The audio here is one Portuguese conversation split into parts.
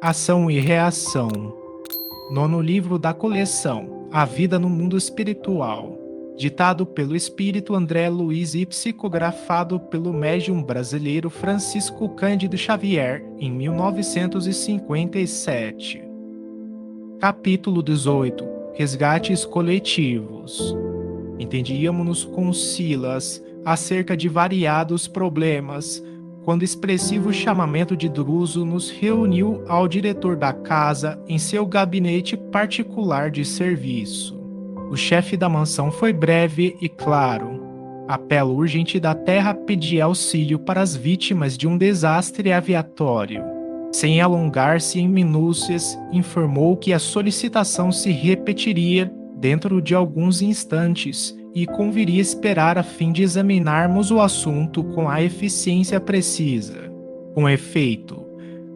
Ação e reação. Nono livro da coleção, A Vida no Mundo Espiritual. Ditado pelo espírito André Luiz e psicografado pelo médium brasileiro Francisco Cândido Xavier, em 1957. Capítulo 18. Resgates coletivos. Entendíamos-nos com Silas acerca de variados problemas, quando o expressivo chamamento de Druso nos reuniu ao diretor da casa em seu gabinete particular de serviço. O chefe da mansão foi breve e claro. Apelo urgente da terra pedia auxílio para as vítimas de um desastre aviatório. Sem alongar-se em minúcias, informou que a solicitação se repetiria dentro de alguns instantes e conviria esperar a fim de examinarmos o assunto com a eficiência precisa. Com efeito,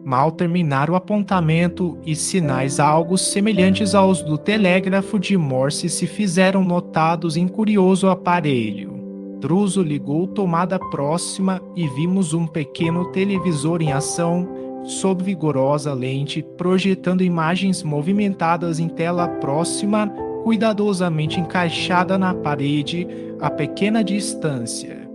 mal terminar o apontamento e sinais algo semelhantes aos do telégrafo de Morse se fizeram notados em curioso aparelho. Druso ligou tomada próxima e vimos um pequeno televisor em ação sob vigorosa lente projetando imagens movimentadas em tela próxima cuidadosamente encaixada na parede a pequena distância.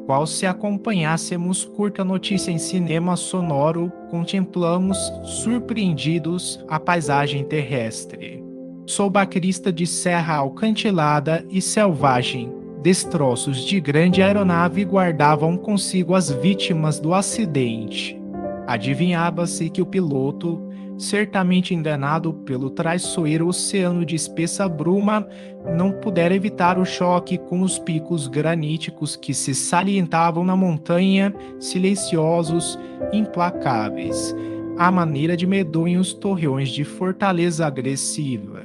Qual se acompanhássemos curta notícia em cinema sonoro, contemplamos, surpreendidos, a paisagem terrestre. Sob a crista de serra alcantilada e selvagem, destroços de grande aeronave guardavam consigo as vítimas do acidente. Adivinhava-se que o piloto, certamente enganado pelo traiçoeiro oceano de espessa bruma, não pudera evitar o choque com os picos graníticos que se salientavam na montanha, silenciosos, implacáveis, à maneira de medonhos torreões de fortaleza agressiva.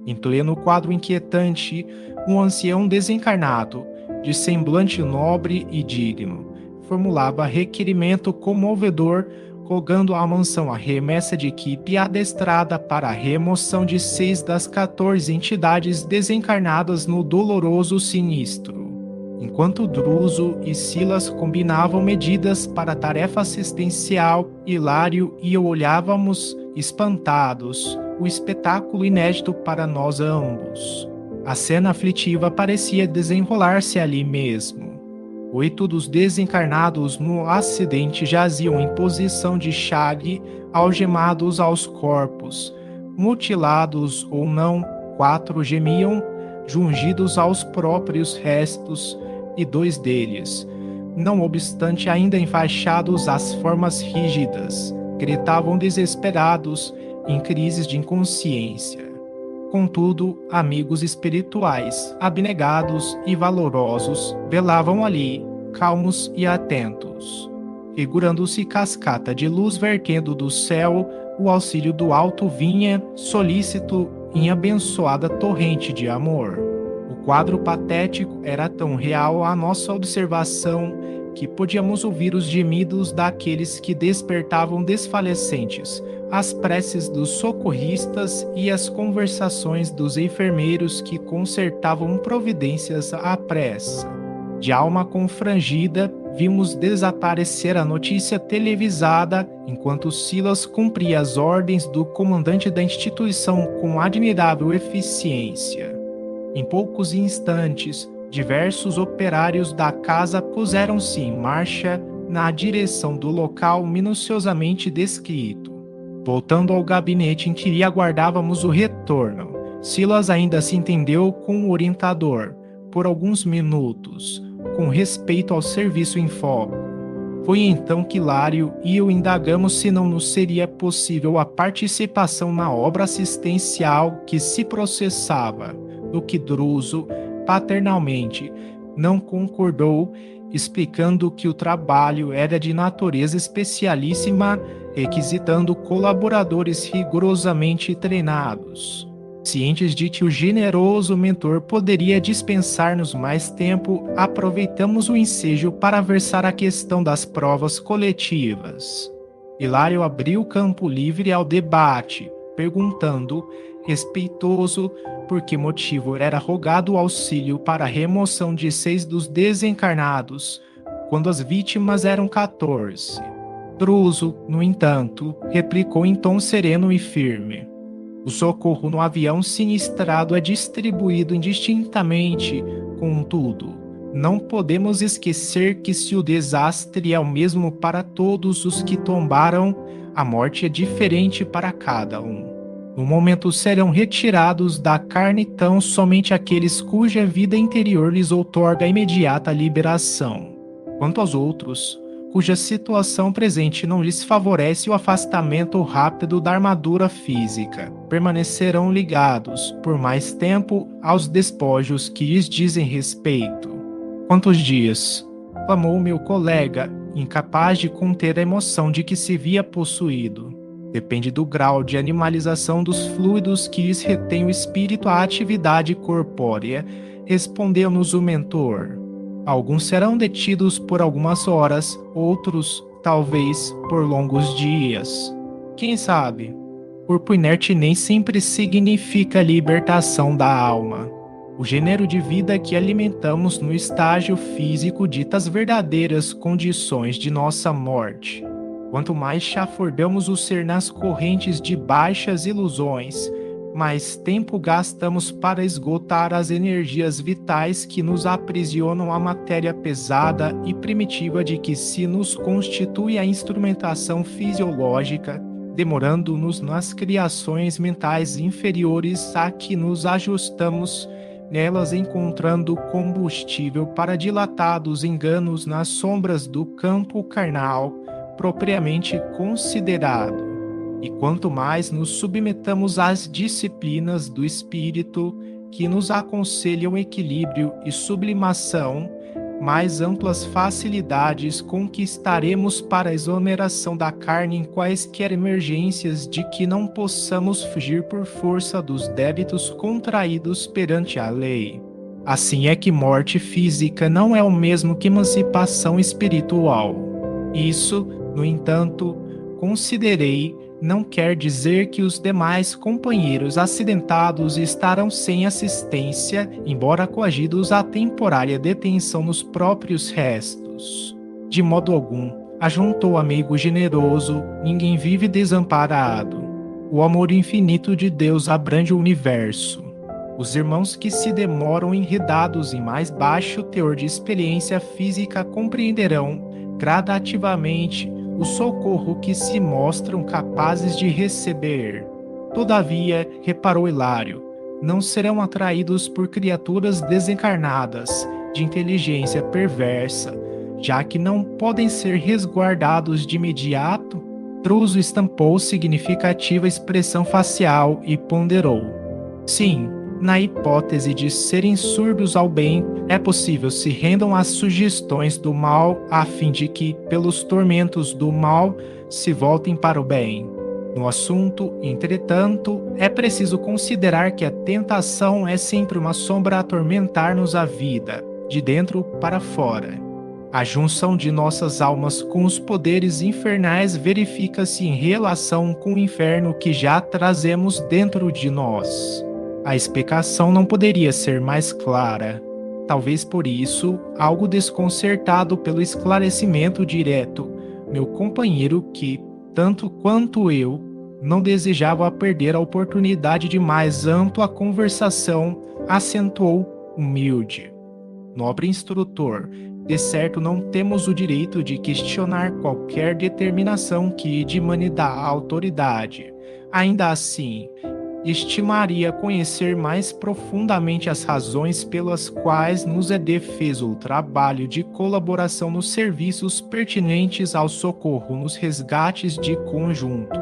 Em pleno quadro inquietante, um ancião desencarnado, de semblante nobre e digno, formulava requerimento comovedor, rogando à mansão a remessa de equipe adestrada para a remoção de 6 das 14 entidades desencarnadas no doloroso sinistro. Enquanto Druso e Silas combinavam medidas para a tarefa assistencial, Hilário e eu olhávamos, espantados, o espetáculo inédito para nós ambos. A cena aflitiva parecia desenrolar-se ali mesmo. 8 dos desencarnados no acidente jaziam em posição de chale, algemados aos corpos. Mutilados ou não, 4 gemiam, jungidos aos próprios restos, e 2 deles, não obstante ainda enfaixados às formas rígidas, gritavam desesperados, em crises de inconsciência. Contudo, amigos espirituais, abnegados e valorosos, velavam ali, calmos e atentos. Figurando-se cascata de luz vertendo do céu, o auxílio do alto vinha, solícito, em abençoada torrente de amor. O quadro patético era tão real à nossa observação que podíamos ouvir os gemidos daqueles que despertavam desfalecentes, as preces dos socorristas e as conversações dos enfermeiros que consertavam providências à pressa. De alma confrangida, vimos desaparecer a notícia televisada, enquanto Silas cumpria as ordens do comandante da instituição com admirável eficiência. Em poucos instantes, diversos operários da casa puseram-se em marcha na direção do local minuciosamente descrito. Voltando ao gabinete em que aguardávamos o retorno, Silas ainda se entendeu com o orientador, por alguns minutos, com respeito ao serviço em foco. Foi então que Hilário e eu indagamos se não nos seria possível a participação na obra assistencial que se processava, do que Druso, paternalmente, não concordou, explicando que o trabalho era de natureza especialíssima, requisitando colaboradores rigorosamente treinados. Cientes de que o generoso mentor poderia dispensar-nos mais tempo, aproveitamos o ensejo para versar a questão das provas coletivas. Hilário abriu campo livre ao debate, perguntando, respeitoso, por que motivo era rogado o auxílio para a remoção de 6 dos desencarnados, quando as vítimas eram 14. Druso, no entanto, replicou em tom sereno e firme. O socorro no avião sinistrado é distribuído indistintamente, contudo, não podemos esquecer que se o desastre é o mesmo para todos os que tombaram, a morte é diferente para cada um. No momento serão retirados da carne tão somente aqueles cuja vida interior lhes outorga a imediata liberação. Quanto aos outros, cuja situação presente não lhes favorece o afastamento rápido da armadura física, permanecerão ligados, por mais tempo, aos despojos que lhes dizem respeito. Quantos dias? Clamou meu colega, incapaz de conter a emoção de que se via possuído. Depende do grau de animalização dos fluidos que lhes retém o espírito à atividade corpórea, respondeu-nos o mentor. Alguns serão detidos por algumas horas, outros, talvez, por longos dias. Quem sabe? Corpo inerte nem sempre significa libertação da alma. O gênero de vida que alimentamos no estágio físico dita as verdadeiras condições de nossa morte. Quanto mais chafurdamos o ser nas correntes de baixas ilusões, mais tempo gastamos para esgotar as energias vitais que nos aprisionam à matéria pesada e primitiva de que se nos constitui a instrumentação fisiológica, demorando-nos nas criações mentais inferiores a que nos ajustamos, nelas encontrando combustível para dilatados enganos nas sombras do campo carnal, propriamente considerado. E quanto mais nos submetamos às disciplinas do espírito que nos aconselham equilíbrio e sublimação, mais amplas facilidades conquistaremos para a exoneração da carne em quaisquer emergências de que não possamos fugir por força dos débitos contraídos perante a lei. Assim é que morte física não é o mesmo que emancipação espiritual. Isso, no entanto, considerei, não quer dizer que os demais companheiros acidentados estarão sem assistência, embora coagidos à temporária detenção nos próprios restos. De modo algum, ajuntou amigo generoso, ninguém vive desamparado. O amor infinito de Deus abrange o universo. Os irmãos que se demoram enredados em mais baixo teor de experiência física compreenderão, gradativamente, o socorro que se mostram capazes de receber. Todavia, reparou Hilário, não serão atraídos por criaturas desencarnadas, de inteligência perversa, já que não podem ser resguardados de imediato. Druso estampou significativa expressão facial e ponderou. Sim, na hipótese de serem surdos ao bem, é possível se rendam às sugestões do mal a fim de que, pelos tormentos do mal, se voltem para o bem. No assunto, entretanto, é preciso considerar que a tentação é sempre uma sombra a atormentar-nos a vida, de dentro para fora. A junção de nossas almas com os poderes infernais verifica-se em relação com o inferno que já trazemos dentro de nós. A explicação não poderia ser mais clara. Talvez por isso, algo desconcertado pelo esclarecimento direto, meu companheiro que, tanto quanto eu, não desejava perder a oportunidade de mais ampla conversação, acentuou humilde. Nobre instrutor, de certo não temos o direito de questionar qualquer determinação que dimane da autoridade. Ainda assim, estimaria conhecer mais profundamente as razões pelas quais nos é defeso o trabalho de colaboração nos serviços pertinentes ao socorro nos resgates de conjunto.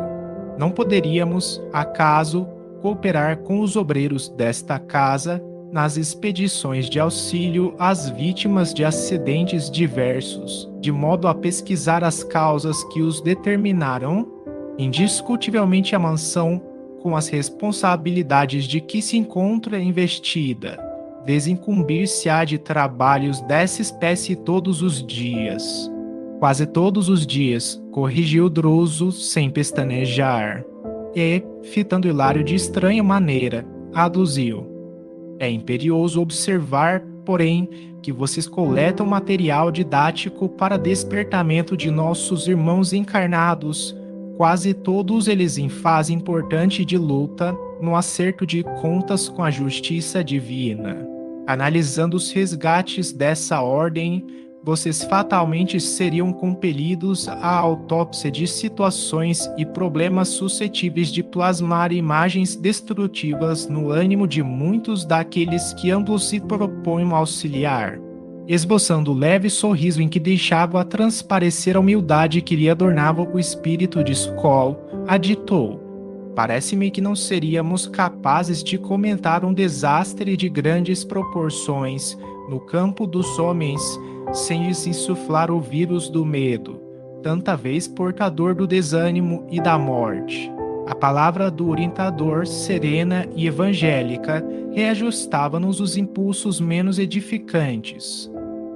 Não poderíamos, acaso, cooperar com os obreiros desta casa nas expedições de auxílio às vítimas de acidentes diversos, de modo a pesquisar as causas que os determinaram? Indiscutivelmente a mansão, com as responsabilidades de que se encontra investida, desincumbir-se-á de trabalhos dessa espécie todos os dias. Quase todos os dias, corrigiu Druso sem pestanejar. E, fitando Hilário de estranha maneira, aduziu. É imperioso observar, porém, que vocês coletam material didático para despertamento de nossos irmãos encarnados, quase todos eles em fase importante de luta no acerto de contas com a justiça divina. Analisando os resgates dessa ordem, vocês fatalmente seriam compelidos à autópsia de situações e problemas suscetíveis de plasmar imagens destrutivas no ânimo de muitos daqueles que ambos se propõem auxiliar. Esboçando o leve sorriso em que deixava transparecer a humildade que lhe adornava o espírito de Skoll, aditou: parece-me que não seríamos capazes de comentar um desastre de grandes proporções no campo dos homens sem lhes insuflar o vírus do medo, tanta vez portador do desânimo e da morte. A palavra do orientador, serena e evangélica, reajustava-nos os impulsos menos edificantes.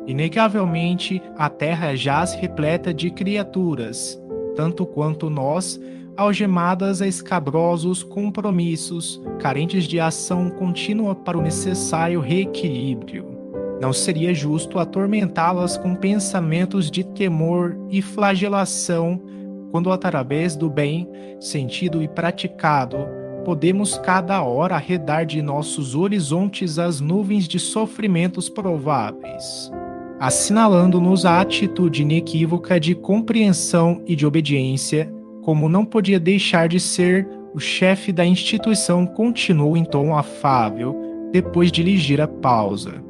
Inegavelmente, a terra jaz repleta de criaturas, tanto quanto nós, algemadas a escabrosos compromissos, carentes de ação contínua para o necessário reequilíbrio. Não seria justo atormentá-las com pensamentos de temor e flagelação, quando através do bem, sentido e praticado, podemos cada hora arredar de nossos horizontes as nuvens de sofrimentos prováveis, assinalando-nos a atitude inequívoca de compreensão e de obediência. Como não podia deixar de ser, o chefe da instituição continuou em tom afável, depois de ligeira pausa.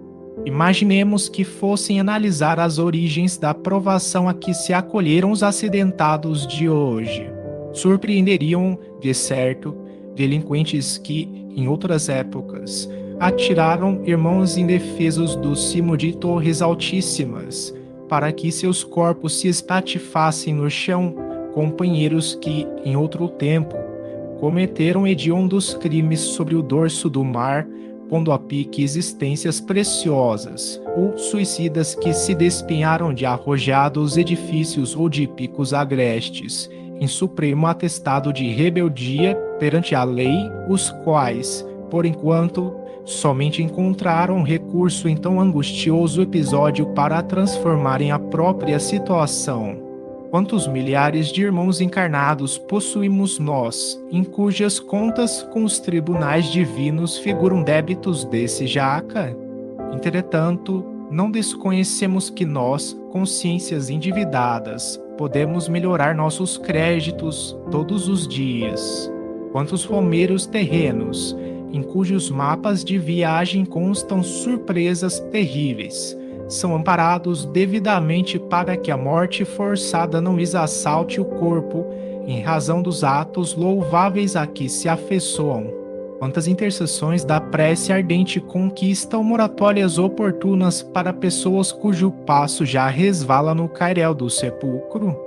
Imaginemos que fossem analisar as origens da provação a que se acolheram os acidentados de hoje. Surpreenderiam, de certo, delinquentes que, em outras épocas, atiraram irmãos indefesos do cimo de torres altíssimas, para que seus corpos se espatifassem no chão, companheiros que, em outro tempo, cometeram hediondos crimes sobre o dorso do mar, pondo a pique existências preciosas, ou suicidas que se despenharam de arrojados edifícios ou de picos agrestes, em supremo atestado de rebeldia perante a lei, os quais, por enquanto, somente encontraram recurso em tão angustioso episódio para transformarem a própria situação. Quantos milhares de irmãos encarnados possuímos nós, em cujas contas com os tribunais divinos figuram débitos desse jaca? Entretanto, não desconhecemos que nós, consciências endividadas, podemos melhorar nossos créditos todos os dias. Quantos romeiros terrenos, em cujos mapas de viagem constam surpresas terríveis, são amparados devidamente para que a morte forçada não lhes assalte o corpo, em razão dos atos louváveis a que se afeiçoam. Quantas intercessões da prece ardente conquistam moratórias oportunas para pessoas cujo passo já resvala no cairel do sepulcro?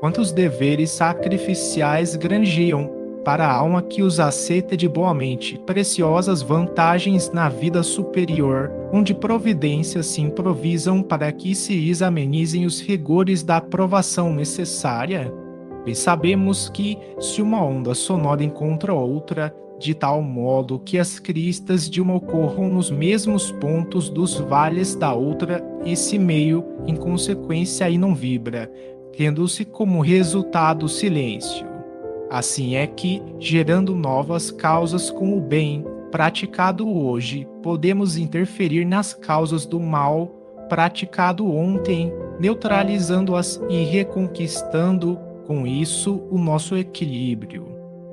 Quantos deveres sacrificiais granjeiam para a alma que os aceita de boamente preciosas vantagens na vida superior, onde providências se improvisam para que se lhes amenizem os rigores da provação necessária? Bem sabemos que, se uma onda sonora encontra outra, de tal modo que as cristas de uma ocorram nos mesmos pontos dos vales da outra, esse meio, em consequência, aí não vibra, tendo-se como resultado o silêncio. Assim é que, gerando novas causas com o bem praticado hoje, podemos interferir nas causas do mal praticado ontem, neutralizando-as e reconquistando, com isso, o nosso equilíbrio.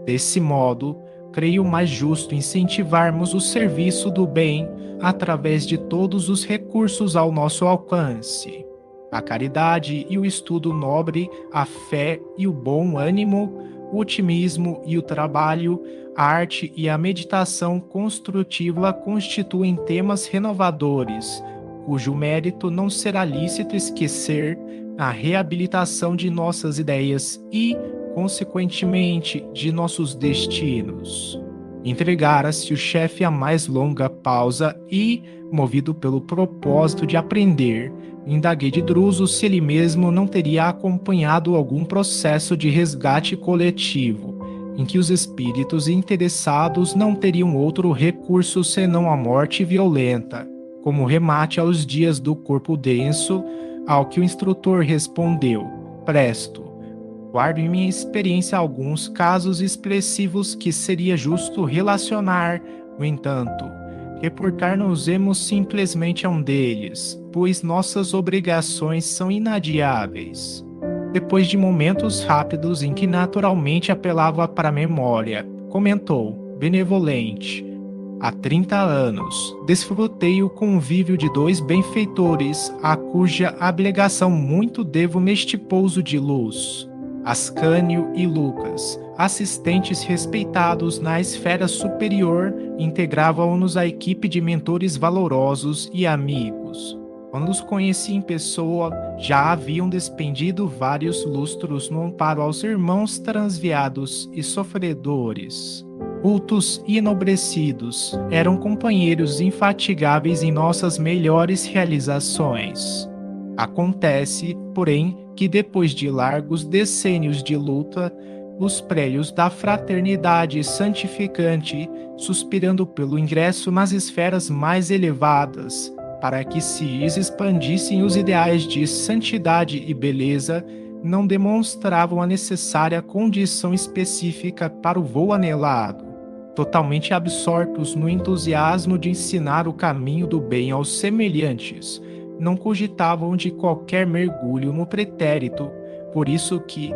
Desse modo, creio mais justo incentivarmos o serviço do bem através de todos os recursos ao nosso alcance. A caridade e o estudo nobre, a fé e o bom ânimo, o otimismo e o trabalho, a arte e a meditação construtiva constituem temas renovadores, cujo mérito não será lícito esquecer na reabilitação de nossas ideias e, consequentemente, de nossos destinos. Entregara-se o chefe a mais longa pausa e, movido pelo propósito de aprender, indaguei de Druso se ele mesmo não teria acompanhado algum processo de resgate coletivo, em que os espíritos interessados não teriam outro recurso senão a morte violenta. como remate aos dias do corpo denso, ao que o instrutor respondeu: presto. Guardo em minha experiência alguns casos expressivos que seria justo relacionar, no entanto. Reportar-nos-emos simplesmente a um deles, pois nossas obrigações são inadiáveis. Depois de momentos rápidos em que naturalmente apelava para a memória, comentou, benevolente: há 30 anos, desfrutei o convívio de dois benfeitores, a cuja abnegação muito devo neste pouso de luz. Ascânio e Lucas, assistentes respeitados na esfera superior, integravam-nos à equipe de mentores valorosos e amigos. Quando os conheci em pessoa, já haviam despendido vários lustros no amparo aos irmãos transviados e sofredores. Cultos e enobrecidos, eram companheiros infatigáveis em nossas melhores realizações. Acontece, porém, que depois de largos decênios de luta, os prédios da fraternidade santificante, suspirando pelo ingresso nas esferas mais elevadas, para que se expandissem os ideais de santidade e beleza, não demonstravam a necessária condição específica para o voo anelado. Totalmente absortos no entusiasmo de ensinar o caminho do bem aos semelhantes, não cogitavam de qualquer mergulho no pretérito, por isso que,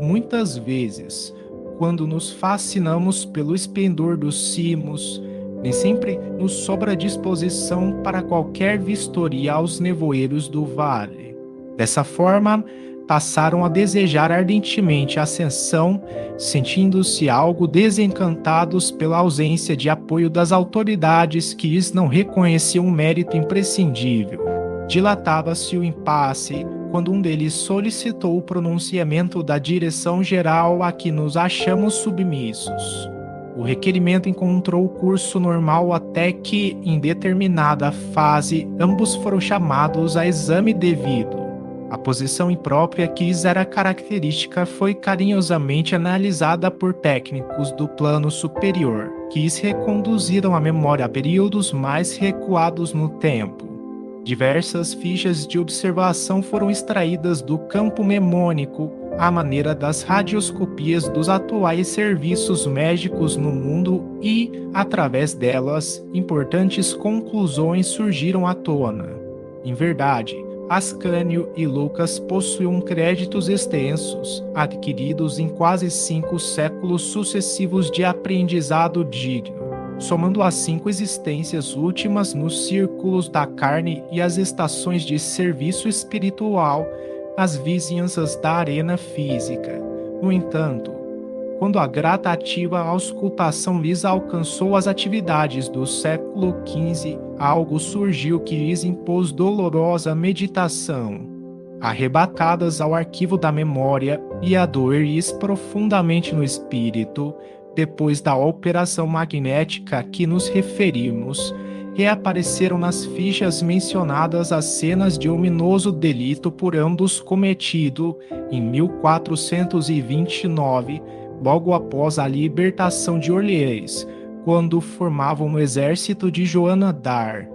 muitas vezes, quando nos fascinamos pelo esplendor dos cimos, nem sempre nos sobra disposição para qualquer vistoria aos nevoeiros do vale. Dessa forma, passaram a desejar ardentemente a ascensão, sentindo-se algo desencantados pela ausência de apoio das autoridades que lhes não reconheciam um mérito imprescindível. Dilatava-se o impasse quando um deles solicitou o pronunciamento da direção geral a que nos achamos submissos. O requerimento encontrou o curso normal até que, em determinada fase, ambos foram chamados a exame devido. A posição imprópria que lhes era característica foi carinhosamente analisada por técnicos do plano superior, que lhes reconduziram a memória a períodos mais recuados no tempo. Diversas fichas de observação foram extraídas do campo memônico, à maneira das radioscopias dos atuais serviços médicos no mundo e, através delas, importantes conclusões surgiram à tona. Em verdade, Ascânio e Lucas possuíam créditos extensos, adquiridos em quase 5 séculos sucessivos de aprendizado digno, somando as 5 existências últimas nos círculos da carne e as estações de serviço espiritual nas vizinhanças da arena física. No entanto, quando a gradativa auscultação lhes alcançou as atividades do século XV, algo surgiu que lhes impôs dolorosa meditação. Arrebatadas ao arquivo da memória e a doer-lhes profundamente no espírito, depois da operação magnética a que nos referimos, reapareceram nas fichas mencionadas as cenas de ominoso delito por ambos cometido em 1429, logo após a libertação de Orleans, quando formavam o exército de Joana d'Arc.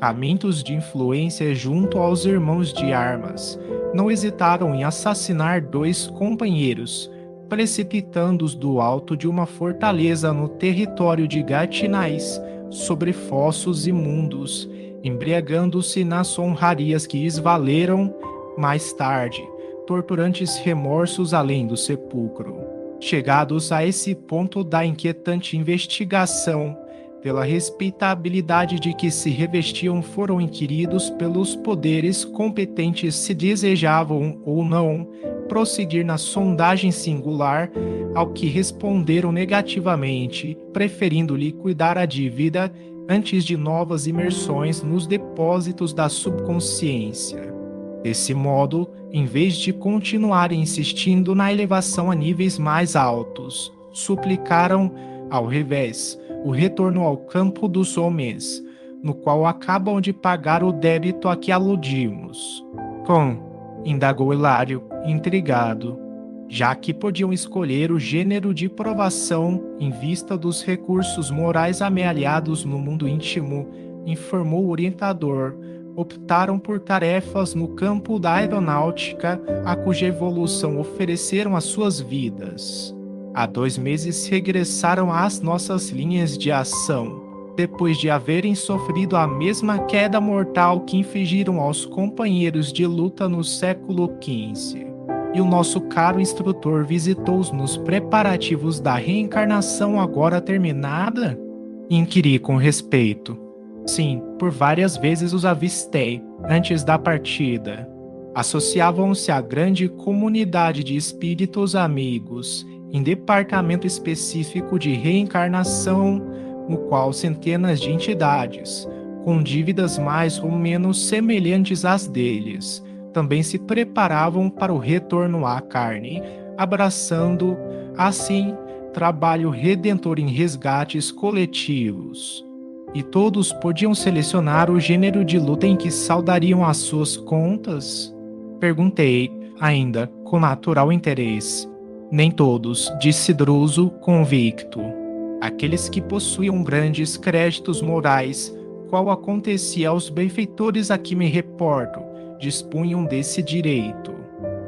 Famintos de influência junto aos irmãos de armas, não hesitaram em assassinar 2 companheiros, precipitando-os do alto de uma fortaleza no território de Gatinais, sobre fossos imundos, embriagando-se nas honrarias que lhes valeram, mais tarde, torturantes remorsos além do sepulcro. Chegados a esse ponto da inquietante investigação, pela respeitabilidade de que se revestiam, foram inquiridos pelos poderes competentes se desejavam ou não prosseguir na sondagem singular, ao que responderam negativamente, preferindo liquidar a dívida antes de novas imersões nos depósitos da subconsciência. Desse modo, em vez de continuarem insistindo na elevação a níveis mais altos, suplicaram, ao revés, o retorno ao campo dos homens, no qual acabam de pagar o débito a que aludimos. Indagou Hilário, intrigado, já que podiam escolher o gênero de provação em vista dos recursos morais amealhados no mundo íntimo informou o orientador, optaram por tarefas no campo da aeronáutica, a cuja evolução ofereceram as suas vidas. Há 2 meses regressaram às nossas linhas de ação, depois de haverem sofrido a mesma queda mortal que infligiram aos companheiros de luta no século XV. E o nosso caro instrutor visitou-os nos preparativos da reencarnação agora terminada? Inquiri com respeito. Sim, por várias vezes os avistei, antes da partida. Associavam-se à grande comunidade de espíritos amigos, em departamento específico de reencarnação, no qual centenas de entidades, com dívidas mais ou menos semelhantes às deles, também se preparavam para o retorno à carne, abraçando, assim, trabalho redentor em resgates coletivos. E todos podiam selecionar o gênero de luta em que saldariam as suas contas? Perguntei, ainda com natural interesse. Nem todos, disse Druso, convicto. Aqueles que possuíam grandes créditos morais, qual acontecia aos benfeitores a que me reporto, dispunham desse direito.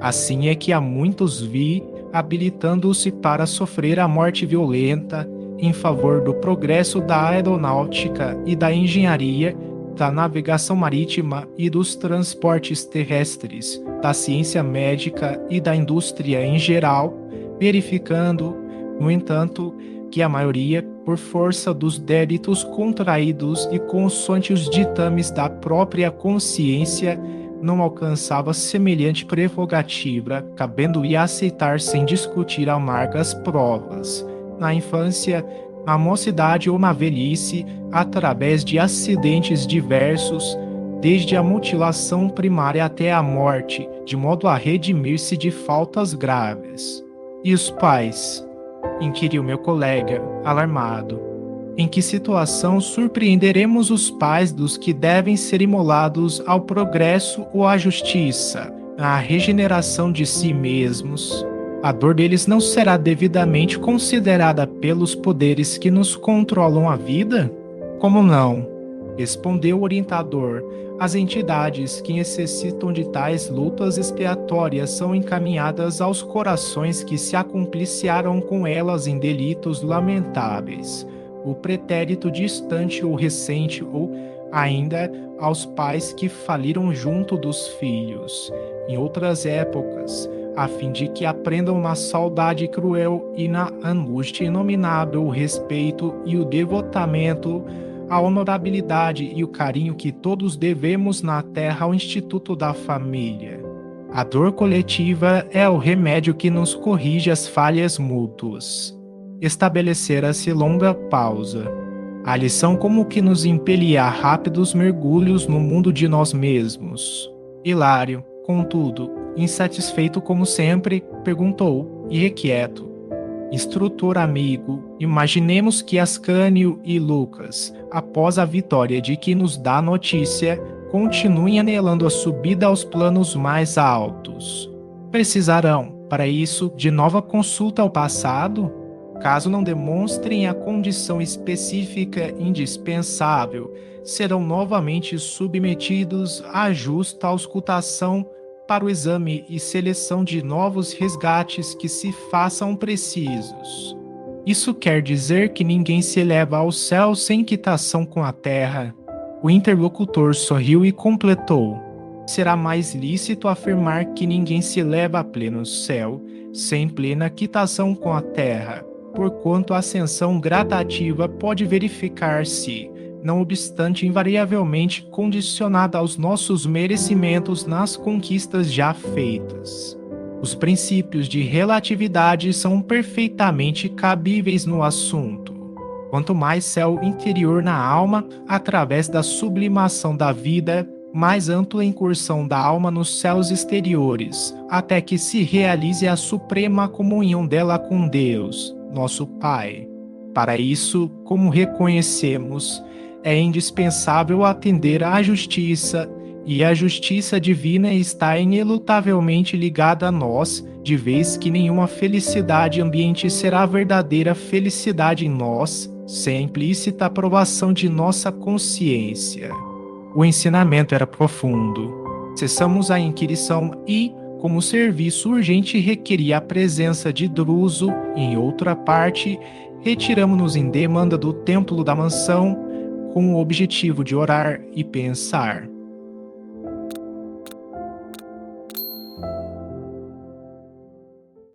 Assim é que há muitos vi habilitando-se para sofrer a morte violenta em favor do progresso da aeronáutica e da engenharia, da navegação marítima e dos transportes terrestres, da ciência médica e da indústria em geral, verificando, no entanto, que a maioria, por força dos débitos contraídos e consoante os ditames da própria consciência, não alcançava semelhante prerrogativa, cabendo-lhe aceitar sem discutir amargas provas, na infância, na mocidade ou na velhice, através de acidentes diversos, desde a mutilação primária até a morte, de modo a redimir-se de faltas graves. E os pais? Inquiriu meu colega, alarmado. Em que situação surpreenderemos os pais dos que devem ser imolados ao progresso ou à justiça, à regeneração de si mesmos? A dor deles não será devidamente considerada pelos poderes que nos controlam a vida? Como não? Respondeu o orientador. As entidades que necessitam de tais lutas expiatórias são encaminhadas aos corações que se acompliciaram com elas em delitos lamentáveis, o pretérito distante ou recente, ou ainda aos pais que faliram junto dos filhos, em outras épocas, a fim de que aprendam na saudade cruel e na angústia inominável o respeito e o devotamento, a honorabilidade e o carinho que todos devemos na terra ao Instituto da Família. A dor coletiva é o remédio que nos corrige as falhas mútuas. Estabelecera-se longa pausa. A lição como que nos impelia a rápidos mergulhos no mundo de nós mesmos. Hilário, contudo, insatisfeito como sempre, perguntou, irrequieto: instrutor amigo, imaginemos que Ascânio e Lucas, após a vitória de que nos dá notícia, continuem anelando a subida aos planos mais altos. Precisarão, para isso, de nova consulta ao passado? Caso não demonstrem a condição específica indispensável, serão novamente submetidos à justa auscultação para o exame e seleção de novos resgates que se façam precisos. Isso quer dizer que ninguém se eleva ao céu sem quitação com a terra. O interlocutor sorriu e completou: será mais lícito afirmar que ninguém se eleva a pleno céu sem plena quitação com a terra, porquanto a ascensão gradativa pode verificar-se, não obstante invariavelmente condicionada aos nossos merecimentos nas conquistas já feitas. Os princípios de relatividade são perfeitamente cabíveis no assunto. Quanto mais céu interior na alma, através da sublimação da vida, mais ampla incursão da alma nos céus exteriores, até que se realize a suprema comunhão dela com Deus, nosso Pai. Para isso, como reconhecemos, é indispensável atender à justiça, e a justiça divina está inelutavelmente ligada a nós, de vez que nenhuma felicidade ambiente será verdadeira felicidade em nós, sem a implícita aprovação de nossa consciência. O ensinamento era profundo. Cessamos a inquirição e, como o serviço urgente requeria a presença de Druso em outra parte, retiramos-nos em demanda do templo da mansão com o objetivo de orar e pensar.